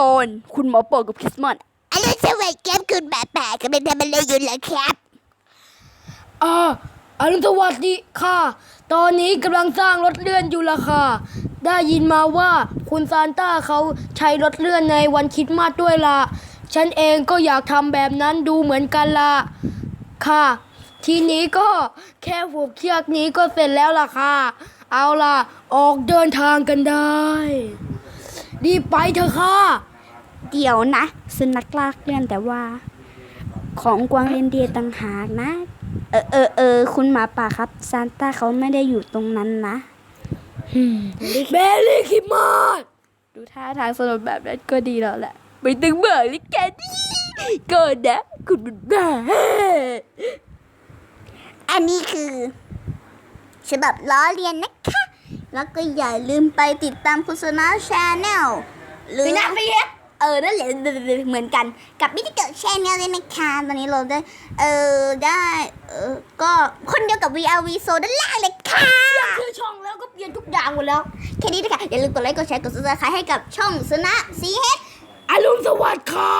ตอนคุณหมอปอกับคริสมันอรุณสวัสดิ์ครับคุณหมาป่ากำลังทำอะไรอยู่ล่ะครับ อรุณสวัสดิ์ค่ะตอนนี้กำลังสร้างรถเลื่อนอยู่ละค่ะได้ยินมาว่าคุณซานต้าเขาใช้รถเลื่อนในวันคริสต์มาสด้วยล่ะฉันเองก็อยากทำแบบนั้นดูเหมือนกันล่ะค่ะทีนี้ก็แค่ผูกเชือกนี้ก็เสร็จแล้วล่ะค่ะเอาล่ะออกเดินทางกันได้รีบไปเถอะค่ะเดี๋ยวนะสุนัขลากเลื่อนแต่ว่า ของกวางเรนเดียร์ต่างหากนะคุณหมาป่าครับซานต้าเขาไม่ได้อยู่ตรงนั้นนะ เบลลี่คิมมาส ดูท่าทางสนุกแบบนั้นก็ดีแล้วแหละไม่ต้องเบื่อเลยแกนี่ก็นะคุณเป็นบ้า อันนี้คือฉบับล้อเลียนนะคะ แล้วก็อย่าลืมไปติดตามคุณสนาชาแนลหรือนะนั่นแหละเหมือนกันกับมิติเกิดแชนแนลเลยนะคะตอนนี้เราได้ก็คนเดียวกับ VRV โซด้านล่างเลยค่ะ ชื่อช่องแล้วก็เปลี่ยนทุกอย่างหมดแล้ว แค่นี้นะคะอย่าลืมกดไลค์กดแชร์กดซับสไครต์ให้กับช่องสนะซีเฮด อรุณสวัสดิ์ค่ะ